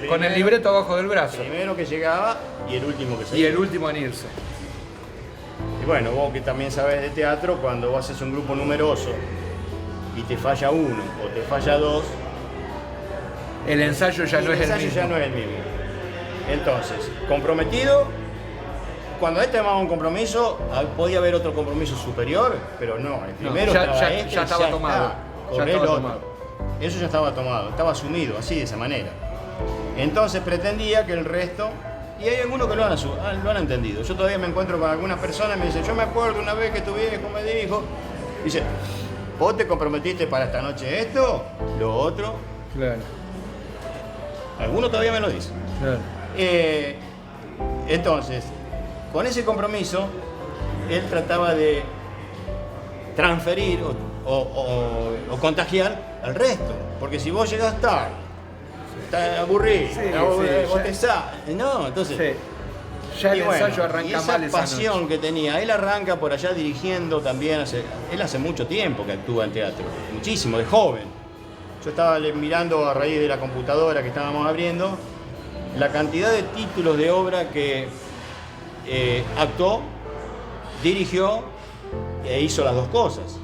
con el libreto abajo del brazo Primero que llegaba y el último que se y el último en irse. Y bueno, vos que también sabés de teatro, cuando vos haces un grupo numeroso y te falla uno o te falla dos, El ensayo ya y no es el ensayo mismo. ya no es el mismo. Entonces, comprometido, cuando este llamaba un compromiso, podía haber otro compromiso superior, pero no, el primero ya estaba estaba tomado. está, Ya con el estaba otro. tomado. Eso ya estaba tomado, estaba asumido, así, de esa manera. Entonces pretendía que el resto, y hay algunos que lo han entendido. Yo todavía me encuentro con algunas personas y me dicen, yo me acuerdo una vez que tu viejo me dijo, dice, vos te comprometiste para esta noche esto, lo otro. Claro, Algunos todavía me lo dicen. claro. Entonces, con ese compromiso, él trataba de transferir o contagiar al resto. Porque si vos llegás tarde, estás aburrido, Sí, vos ya. te sabes. No, entonces. Sí. Ya el y bueno, ensayo arranca y esa mal esa pasión noche. que tenía, él arranca por allá dirigiendo también, él hace mucho tiempo que actúa en teatro, muchísimo, de joven. Yo estaba mirando a raíz de la computadora que estábamos abriendo, la cantidad de títulos de obra que actuó, dirigió e hizo las dos cosas.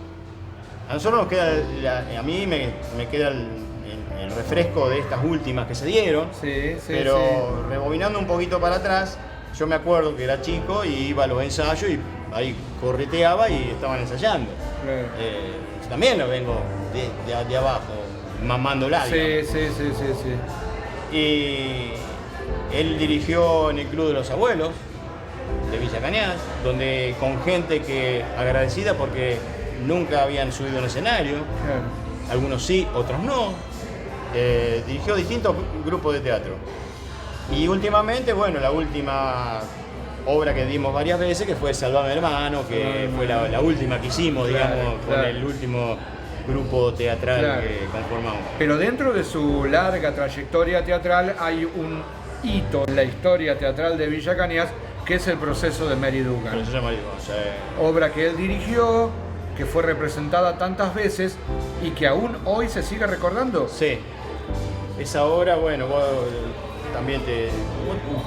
A nosotros nos queda, a mí me queda el refresco de estas últimas que se dieron, Sí, pero sí. rebobinando un poquito para atrás, yo me acuerdo que era chico y iba a los ensayos y ahí correteaba y estaban ensayando. Claro. También lo vengo de abajo, mamándola. Sí, digamos. sí. Y él dirigió en el Club de los Abuelos de Villa Cañas, donde con gente que agradecida porque nunca habían subido a un escenario, Claro. algunos sí, otros no. Dirigió distintos grupos de teatro. Y últimamente, bueno, la última obra que dimos varias veces, que fue Salvame Hermano, que fue la última que hicimos, Claro, digamos, claro. con el último grupo teatral Claro. que conformamos. Pero dentro de su larga trayectoria teatral hay un hito en la historia teatral de Villa Cañas, que es el proceso de Mary Pero Dugan. se llama, o sea, Obra que él dirigió, que fue representada tantas veces y que aún hoy se sigue recordando. sí. Esa obra, bueno, vos también ¿te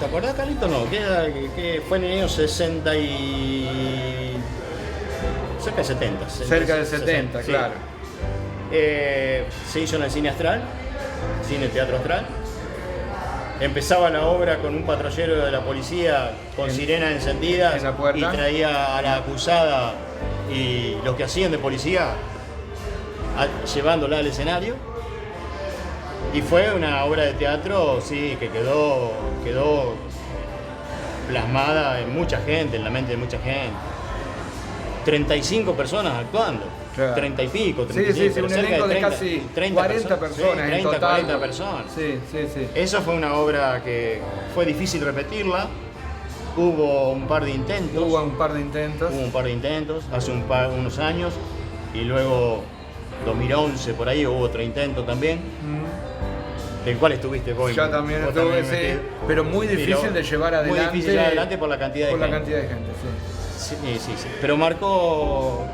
acordás, Carlito? No, que fue en el año 60 y... cerca de 70. Cerca de 70, sí. claro. Se hizo en el Cine Astral, Cine Teatro Astral. Empezaba la obra con un patrullero de la policía con sirenas encendidas en la puerta. y traía a la acusada y los que hacían de policía llevándola al escenario. Y fue una obra de teatro, sí, que quedó plasmada en mucha gente, en la mente de mucha gente. 35 personas actuando. Claro. 30 y pico, Sí, 35, sí, sí, pero un cerca elenco de 30, casi 30 40 personas sí, en 30, total. 40 personas. Sí, sí, sí. Eso fue una obra que fue difícil repetirla. Hubo un par de intentos. Hubo un par de intentos. Hubo un par de intentos hace unos años. Y luego, 2011 por ahí, hubo otro intento también. Del cual estuviste vos. Ya también vos estuve, también sí, metido. pero muy difícil Pero de llevar adelante. Muy difícil de llevar adelante por la cantidad de por gente. la cantidad de gente, sí. Sí. Pero marcó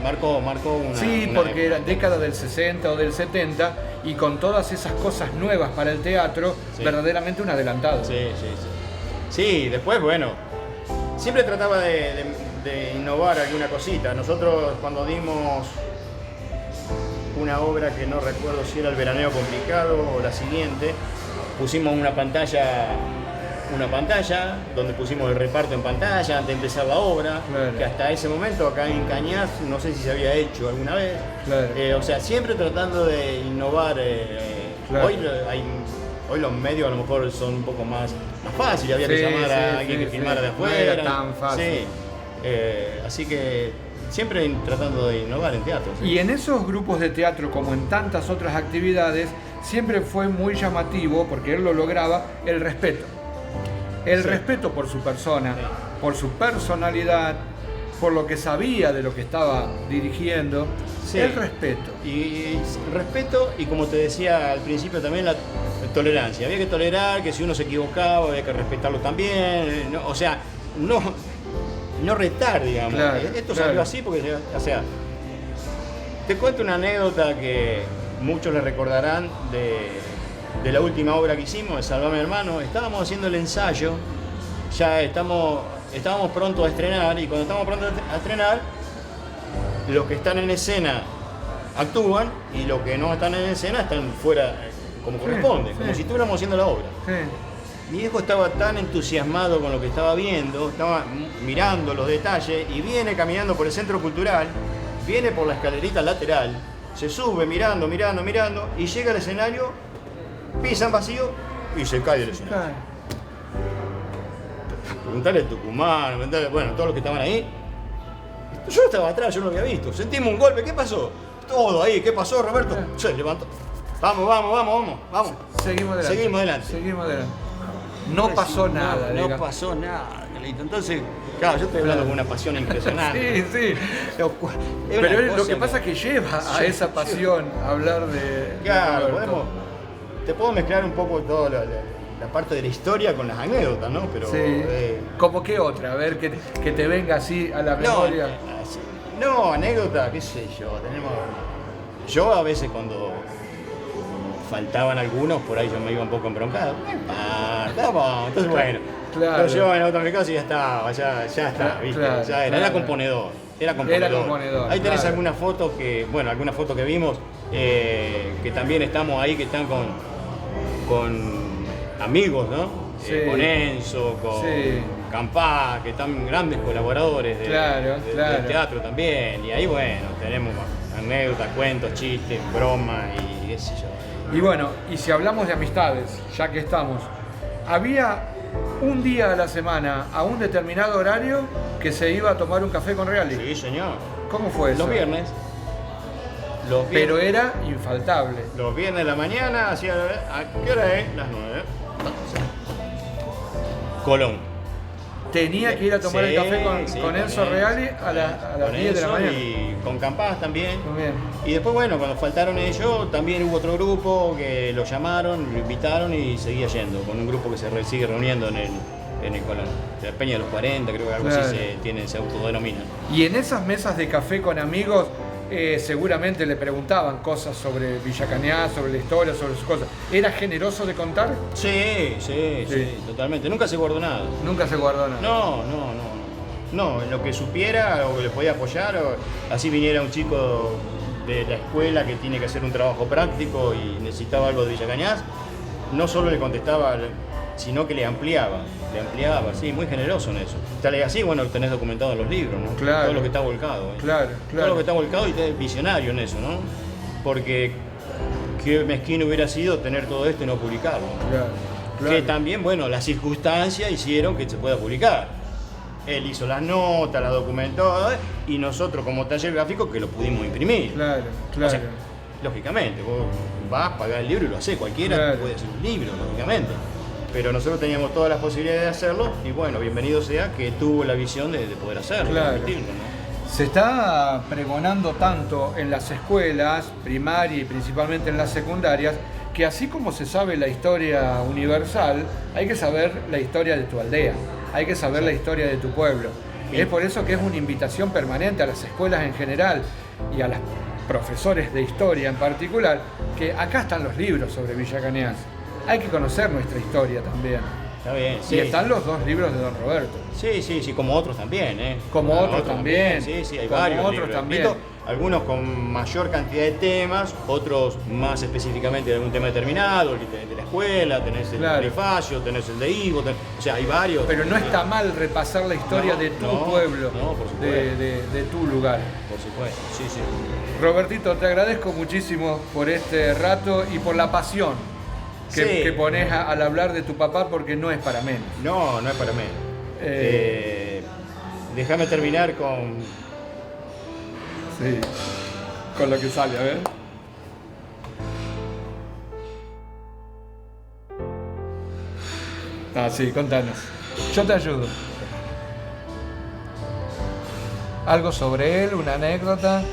una. Sí, una porque era década del 60 o del 70 y con todas esas cosas nuevas para el teatro, Sí. verdaderamente un adelantado. Sí. Sí, después, bueno, siempre trataba de innovar alguna cosita. Nosotros cuando dimos una obra que no recuerdo si era El Veraneo Complicado o la siguiente, pusimos una pantalla donde pusimos el reparto en pantalla antes de empezar la obra, Claro. que hasta ese momento acá en Cañas no sé si se había hecho alguna vez. Claro. O sea, siempre tratando de innovar. Claro. Hoy los medios a lo mejor son un poco más fáciles, había que Sí, llamar sí, a alguien sí, que filmara sí. de No afuera. era tan fácil. Sí. Así que siempre tratando de innovar en teatro. ¿sí? Y en esos grupos de teatro, como en tantas otras actividades, siempre fue muy llamativo, porque él lo lograba, el respeto. El Sí. respeto por su persona, Sí. por su personalidad, por lo que sabía de lo que estaba dirigiendo. Sí. El respeto. Y respeto y como te decía al principio también la tolerancia. Había que tolerar que si uno se equivocaba había que respetarlo también. O sea, no retar, digamos. Claro, Esto claro. salió así porque, o sea, te cuento una anécdota que muchos le recordarán de la última obra que hicimos, de Salvame Hermano. Estábamos haciendo el ensayo, ya estábamos pronto a estrenar y cuando estamos pronto a estrenar, los que están en escena actúan y los que no están en escena están fuera como corresponde, sí. como si estuviéramos haciendo la obra. Sí. Mi viejo estaba tan entusiasmado con lo que estaba viendo, estaba mirando los detalles y viene caminando por el centro cultural, viene por la escalerita lateral, se sube mirando y llega al escenario, pisa en vacío y se cae del escenario. Claro. Preguntale a Tucumán, preguntale, bueno, todos los que estaban ahí. Yo estaba atrás, yo no lo había visto. Sentimos un golpe, ¿qué pasó? Todo ahí, ¿qué pasó, Roberto? Se levantó. Vamos. Seguimos adelante. Seguimos adelante. No pasó nada. No digamos. pasó nada, Carlito. Entonces, claro, yo estoy hablando con una pasión impresionante. Sí. Pero lo que pasa es que lleva a esa pasión a hablar de. Claro, Roberto. te puedo mezclar un poco toda la parte de la historia con las anécdotas, ¿no? Pero, Sí. ¿Cómo qué otra? A ver, que te venga así a la memoria. No, anécdota, qué sé yo. Yo a veces cuando faltaban algunos, por ahí yo me iba un poco embroncado. Entonces bueno, Claro. lo llevaba en otra casa y ya estaba, ¿viste? Claro, Ya era, claro. era componedor. Era componedor, Ahí tenés claro. alguna foto que vimos, que también estamos ahí, que están con amigos, ¿no? Sí. Con Enzo, con Sí. Campá, que están grandes colaboradores Claro. del teatro también. Y ahí, bueno, tenemos anécdotas, cuentos, chistes, bromas y qué sé yo. Y bueno, y si hablamos de amistades, ya que estamos, había un día a la semana, a un determinado horario, que se iba a tomar un café con Reali. Sí, señor. ¿Cómo fue eso? Los viernes. Pero era infaltable. Los viernes de la mañana, ¿a qué hora es? Las 9. Colón. tenía que ir a tomar el café con Enzo Reali a las 10 de la mañana. Y con Campás también. Muy bien. Y después, bueno, cuando faltaron ellos, también hubo otro grupo que lo llamaron, lo invitaron y seguía yendo, con un grupo que sigue reuniendo en el Colón. La Peña de los 40, creo que algo así se autodenominan. Y en esas mesas de café con amigos, seguramente le preguntaban cosas sobre Villa Cañas, sobre la historia, sobre sus cosas. ¿Era generoso de contar? Sí, totalmente. Nunca se guardó nada. Nunca se guardó nada. No, en lo que supiera o que le podía apoyar, así viniera un chico de la escuela que tiene que hacer un trabajo práctico y necesitaba algo de Villa Cañas, no solo le contestaba, sino que le ampliaba, sí, muy generoso en eso. Tal es así, bueno, lo tenés documentado en los libros, ¿no? Claro. Todo lo que está volcado. Claro. Todo lo que está volcado y es visionario en eso, ¿no? Porque qué mezquino hubiera sido tener todo esto y no publicarlo. Claro. Que también, bueno, las circunstancias hicieron que se pueda publicar. Él hizo las notas, las documentó, y nosotros como taller gráfico que lo pudimos imprimir. Claro. O sea, lógicamente, vos vas, pagás el libro y lo hacés, cualquiera puede hacer un libro, lógicamente. Pero nosotros teníamos todas las posibilidades de hacerlo y bueno, bienvenido sea que tuvo la visión de poder hacerlo, claro. permitirlo, ¿no? Se está pregonando tanto en las escuelas, primaria y principalmente en las secundarias, que así como se sabe la historia universal, hay que saber la historia de tu aldea, hay que saber la historia de tu pueblo. Es por eso que es una invitación permanente a las escuelas en general y a los profesores de historia en particular, que acá están los libros sobre Villa Cañas. Hay que conocer nuestra historia también. Está bien, sí. Y están los 2 libros de Don Roberto. Sí, como otros también, ¿eh? Como otros también. Sí, hay como varios otros libros. también. Algunos con mayor cantidad de temas, otros más específicamente de algún tema determinado, el de la escuela, tenés el Bonifacio, tenés el de Ivo, o sea, hay varios. Pero no está mal repasar la historia de tu pueblo, por supuesto. De tu lugar. Por supuesto, sí. Robertito, te agradezco muchísimo por este rato y por la pasión que pones al hablar de tu papá, porque no es para menos. No es para menos. Déjame terminar con... Sí, con lo que sale, a ver. Sí, contanos. Yo te ayudo. ¿Algo sobre él? ¿Una anécdota?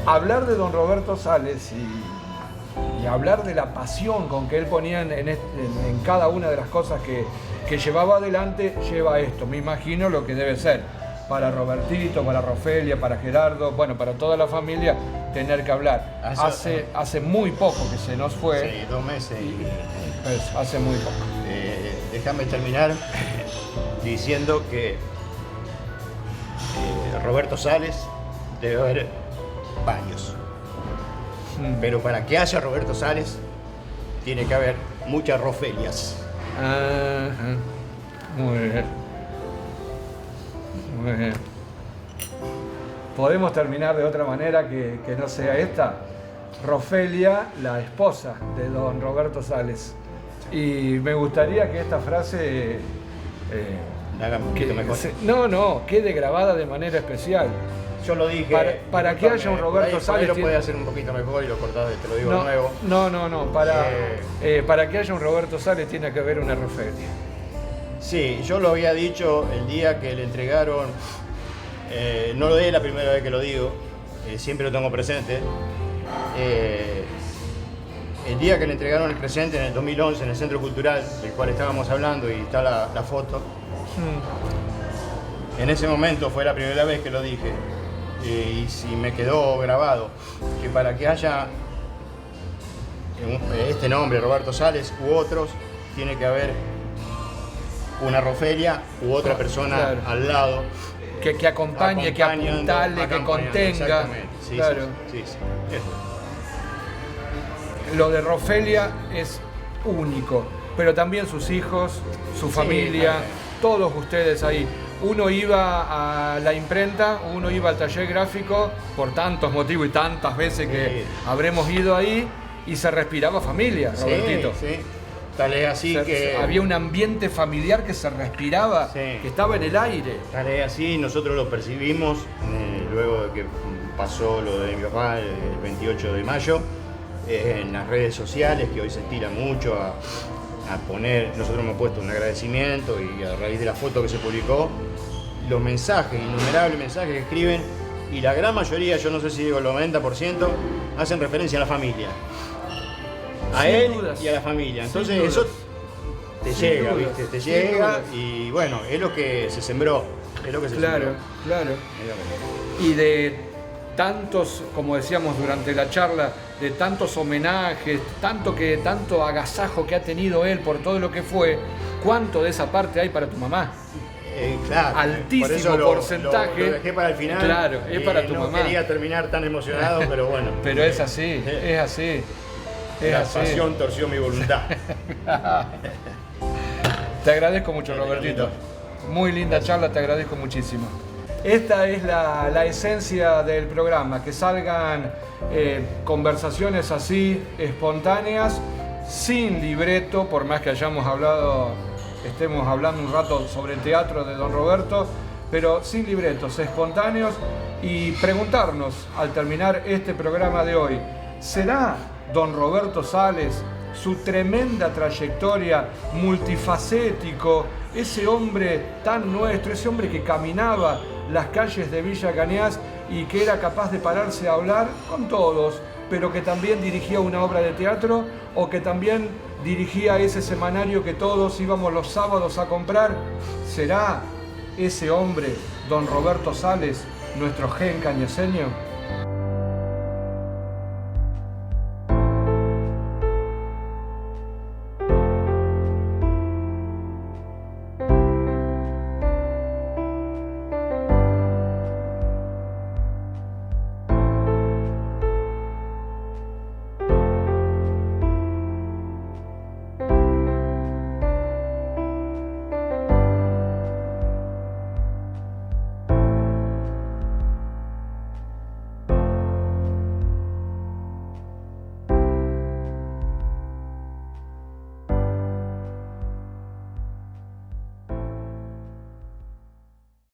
Hablar de don Roberto Sales y hablar de la pasión con que él ponía en cada una de las cosas que llevaba adelante, lleva a esto. Me imagino lo que debe ser para Robertito, para Rofelia, para Gerardo, bueno, para toda la familia, tener que hablar. Hace muy poco que se nos fue. Sí, 2 meses. Pues, hace muy poco. Déjame terminar diciendo que Roberto Sales debe haber varios. Pero para que haya Roberto Sales, tiene que haber muchas Rofelias. Muy bien. Muy bien. ¿Podemos terminar de otra manera que no sea esta? Rofelia, la esposa de don Roberto Sales. Y me gustaría que esta frase haga un poquito mejor. Quede grabada de manera especial. Yo lo dije. Para que haya un Roberto Sales. Lo puede hacer un poquito mejor y lo cortás, te lo digo de nuevo. No. Para que haya un Roberto Sales tiene que haber una Rofelia. Sí, yo lo había dicho el día que le entregaron, no lo es la primera vez que lo digo, siempre lo tengo presente. El día que le entregaron el presente en el 2011 en el Centro Cultural, del cual estábamos hablando y está la foto, en ese momento fue la primera vez que lo dije y me quedó grabado que para que haya este nombre, Roberto Sales u otros, tiene que haber una Rofelia u otra persona al lado que acompañe, que apuntale, que contenga. Exactamente. Sí, claro. Sí. Lo de Rofelia es único, pero también sus hijos, su familia, todos ustedes ahí. Uno iba a la imprenta, uno iba al taller gráfico por tantos motivos y tantas veces que habremos ido ahí y se respiraba familia, Robertito. Sí. Tal es así que... Había un ambiente familiar que se respiraba, que estaba en el aire. Tal es así, nosotros lo percibimos luego de que pasó lo de mi papá el 28 de mayo, en las redes sociales, que hoy se tira mucho a poner, nosotros hemos puesto un agradecimiento y a raíz de la foto que se publicó, los mensajes, innumerables mensajes que escriben, y la gran mayoría, yo no sé si digo el 90%, hacen referencia a la familia. A Sin él dudas. y a la familia. Sin Entonces dudas. eso te Sin llega, dudas. ¿viste? Te Sin llega dudas. y bueno, es lo que se sembró. Es lo que se Claro, sembró. claro. Es lo que- Y de tantos, como decíamos durante la charla, de tantos homenajes, tanto agasajo que ha tenido él por todo lo que fue, ¿cuánto de esa parte hay para tu mamá? Claro, Altísimo por eso porcentaje. Lo dejé para el final. Claro, es para tu no mamá. quería terminar tan emocionado, pero bueno. Pero es así, es así. Es La así. pasión torció mi voluntad. Te agradezco mucho, Robertito. Muy linda charla, te agradezco muchísimo. Esta es la esencia del programa, que salgan conversaciones así, espontáneas, sin libreto, por más que estemos hablando un rato sobre el teatro de Don Roberto, pero sin libretos, espontáneos, y preguntarnos al terminar este programa de hoy, ¿será Don Roberto Sales, su tremenda trayectoria, multifacético, ese hombre tan nuestro, ese hombre que caminaba las calles de Villa Cañas y que era capaz de pararse a hablar con todos, pero que también dirigía una obra de teatro o que también dirigía ese semanario que todos íbamos los sábados a comprar? ¿Será ese hombre, Don Roberto Sales, nuestro gen cañaseño?